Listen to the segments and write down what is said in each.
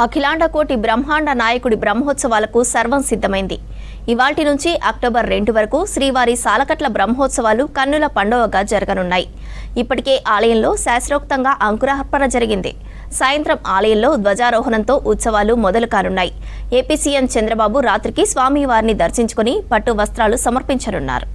అఖిలాండ కోటి బ్రహ్మాండ నాయకుడి బ్రహ్మోత్సవాలకు సర్వం సిద్ధమైంది. ఇవాల్టి నుంచి అక్టోబర్ 2 వరకు శ్రీవారి సాలకట్ల బ్రహ్మోత్సవాలు కన్నుల పండువగా జరగనున్నాయి. ఇప్పటికే ఆలయంలో శాస్త్రోక్తంగా అంకురార్పణ జరిగింది. సాయంత్రం ఆలయంలో ధ్వజారోహణంతో ఉత్సవాలు మొదలు కానున్నాయి. ఏపీ సీఎం చంద్రబాబు రాత్రికి స్వామివారిని దర్శించుకుని పట్టు వస్త్రాలు సమర్పించనున్నారు.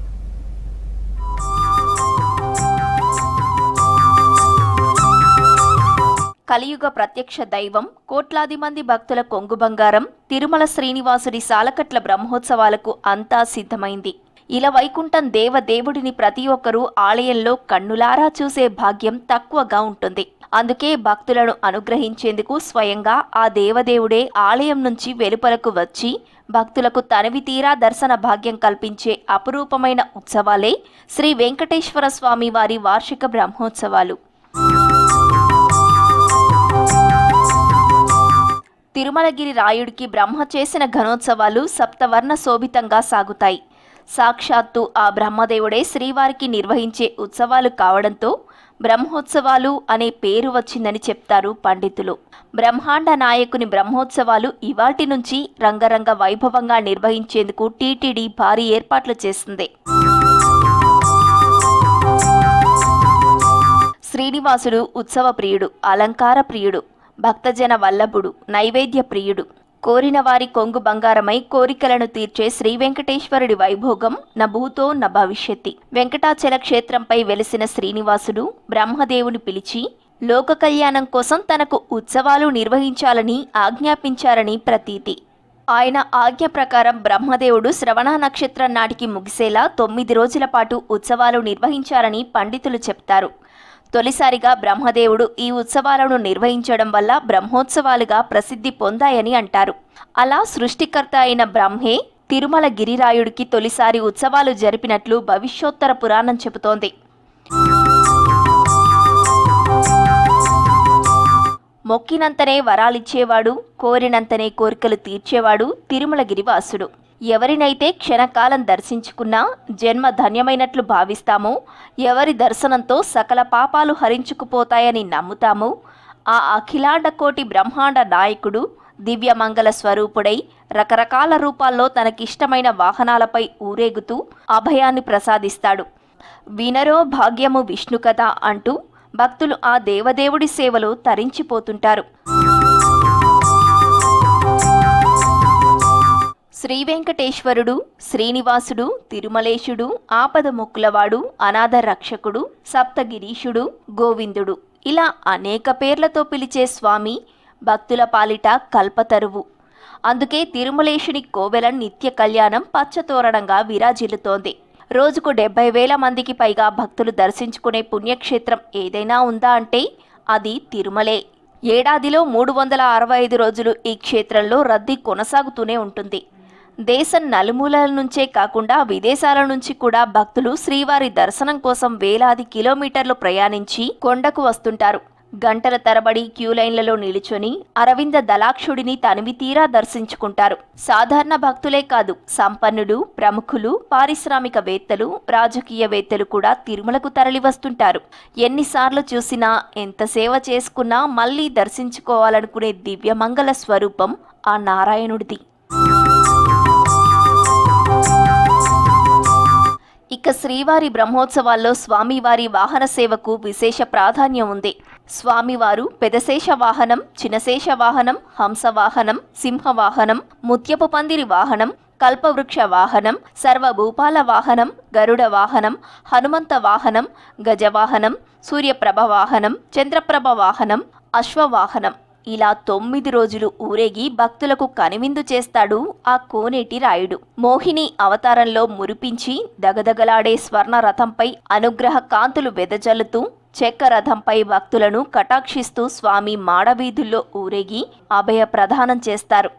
కలియుగ ప్రత్యక్ష దైవం, కోట్లాది మంది భక్తుల కొంగు బంగారం తిరుమల శ్రీనివాసుడి సాలకట్ల బ్రహ్మోత్సవాలకు అంతా సిద్ధమైంది. ఇలా వైకుంఠం దేవదేవుడిని ప్రతి ఒక్కరూ ఆలయంలో కన్నులారా చూసే భాగ్యం తక్కువగా ఉంటుంది. అందుకే భక్తులను అనుగ్రహించేందుకు స్వయంగా ఆ దేవదేవుడే ఆలయం నుంచి వెలుపలకు వచ్చి భక్తులకు తనివి తీరా దర్శన భాగ్యం కల్పించే అపురూపమైన ఉత్సవాలే శ్రీ వెంకటేశ్వర స్వామి వారి వార్షిక బ్రహ్మోత్సవాలు. తిరుమలగిరి రాయుడికి బ్రహ్మ చేసిన ఘనోత్సవాలు సప్తవర్ణ శోభితంగా సాగుతాయి. సాక్షాత్తు ఆ బ్రహ్మదేవుడే శ్రీవారికి నిర్వహించే ఉత్సవాలు కావడంతో బ్రహ్మోత్సవాలు అనే పేరు వచ్చిందని చెప్తారు పండితులు. బ్రహ్మాండ నాయకుని బ్రహ్మోత్సవాలు ఇవాటి నుంచి రంగరంగ వైభవంగా నిర్వహించేందుకు టీటీడీ భారీ ఏర్పాట్లు చేసింది. శ్రీనివాసుడు ఉత్సవ ప్రియుడు, అలంకార ప్రియుడు, భక్తజన వల్లభుడు, నైవేద్య ప్రియుడు. కోరిన వారి కొంగు బంగారమై కోరికలను తీర్చే శ్రీ వెంకటేశ్వరుడి వైభోగం నభూతో న భవిష్యత్తి. వెంకటాచల క్షేత్రంపై వెలిసిన శ్రీనివాసుడు బ్రహ్మదేవుని పిలిచి లోక కళ్యాణం కోసం తనకు ఉత్సవాలు నిర్వహించాలని ఆజ్ఞాపించారని ప్రతీతి. ఆయన ఆజ్ఞ ప్రకారం బ్రహ్మదేవుడు శ్రవణ నక్షత్రం నాటికి ముగిసేలా 9 రోజుల పాటు ఉత్సవాలు నిర్వహించారని పండితులు చెప్తారు. తొలిసారిగా బ్రహ్మదేవుడు ఈ ఉత్సవాలను నిర్వహించడం వల్ల బ్రహ్మోత్సవాలుగా ప్రసిద్ధి పొందాయని అంటారు. అలా సృష్టికర్త అయిన బ్రహ్మే తిరుమల గిరిరాయుడికి తొలిసారి ఉత్సవాలు జరిపినట్లు భవిష్యోత్తర పురాణం చెబుతోంది. మొక్కినంతనే వరాలిచ్చేవాడు, కోరినంతనే కోరికలు తీర్చేవాడు తిరుమల గిరివాసుడు. ఎవరినైతే క్షణకాలం దర్శించుకున్నా జన్మ ధన్యమైనట్లు భావిస్తామో, ఎవరి దర్శనంతో సకల పాపాలు హరించుకుపోతాయని నమ్ముతామో, ఆ అఖిలాండ కోటి బ్రహ్మాండ నాయకుడు దివ్యమంగళ స్వరూపుడై రకరకాల రూపాల్లో తనకిష్టమైన వాహనాలపై ఊరేగుతూ అభయాన్ని ప్రసాదిస్తాడు. వినరో భాగ్యము విష్ణు కథ అంటూ భక్తులు ఆ దేవదేవుడి సేవలో తరించిపోతుంటారు. శ్రీ వెంకటేశ్వరుడు, శ్రీనివాసుడు, తిరుమలేశుడు, ఆపద మొక్కులవాడు, అనాథ రక్షకుడు, సప్తగిరీషుడు, గోవిందుడు ఇలా అనేక పేర్లతో పిలిచే స్వామి భక్తుల పాలిట కల్పతరువు. అందుకే తిరుమలేశుని కోవెల నిత్య కళ్యాణం పచ్చతోరణంగా విరాజిల్లుతోంది. రోజుకు 70,000 మందికి పైగా భక్తులు దర్శించుకునే పుణ్యక్షేత్రం ఏదైనా ఉందా అంటే అది తిరుమలే. ఏడాదిలో 365 రోజులు ఈ క్షేత్రంలో రద్దీ కొనసాగుతూనే ఉంటుంది. దేశం నలుమూలల నుంచే కాకుండా విదేశాల నుంచి కూడా భక్తులు శ్రీవారి దర్శనం కోసం వేలాది కిలోమీటర్లు ప్రయాణించి కొండకు వస్తుంటారు. గంటల తరబడి క్యూలైన్లలో నిలుచొని అరవింద దళాక్షుడిని తనివి తీరా దర్శించుకుంటారు. సాధారణ భక్తులే కాదు, సంపన్నులు, ప్రముఖులు, పారిశ్రామికవేత్తలు, రాజకీయవేత్తలు కూడా తిరుమలకు తరలి వస్తుంటారు. ఎన్నిసార్లు చూసినా, ఎంత సేవ చేసుకున్నా మళ్లీ దర్శించుకోవాలనుకునే దివ్యమంగళ స్వరూపం ఆ నారాయణుడిది. ఇక శ్రీవారి బ్రహ్మోత్సవాల్లో స్వామివారి వాహన సేవకు విశేష ప్రాధాన్యం ఉంది. స్వామివారు పెదశేష వాహనం, చినశేష వాహనం, హంసవాహనం, సింహవాహనం, ముత్యపు పందిరి వాహనం, కల్పవృక్ష వాహనం, సర్వభూపాల వాహనం, గరుడ వాహనం, హనుమంత వాహనం, గజవాహనం, సూర్యప్రభ వాహనం, చంద్రప్రభ వాహనం, అశ్వవాహనం ఇలా 9 రోజులు ఊరేగి భక్తులకు కనువిందు చేస్తాడు ఆ కోనేటి రాయుడు. మోహిని అవతారంలో మురిపించి దగదగలాడే స్వర్ణ రథంపై అనుగ్రహ కాంతులు వెదజల్లుతూ చెక్క రథంపై భక్తులను కటాక్షిస్తూ స్వామి మాడవీధుల్లో ఊరేగి అభయ ప్రదానం చేస్తారు.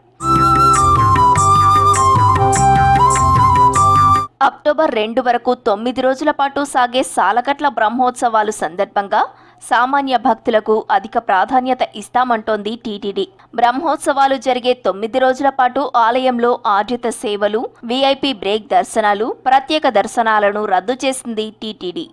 అక్టోబర్ 2 వరకు 9 రోజుల పాటు సాగే సాలకట్ల బ్రహ్మోత్సవాలు సందర్భంగా సామాన్య భక్తులకు అధిక ప్రాధాన్యత ఇస్తామంటోంది టీటీడీ. బ్రహ్మోత్సవాలు జరిగే 9 రోజుల పాటు ఆలయంలో ఆర్జిత సేవలు, వీఐపీ బ్రేక్ దర్శనాలు, ప్రత్యేక దర్శనాలను రద్దు చేసింది టీటీడీ.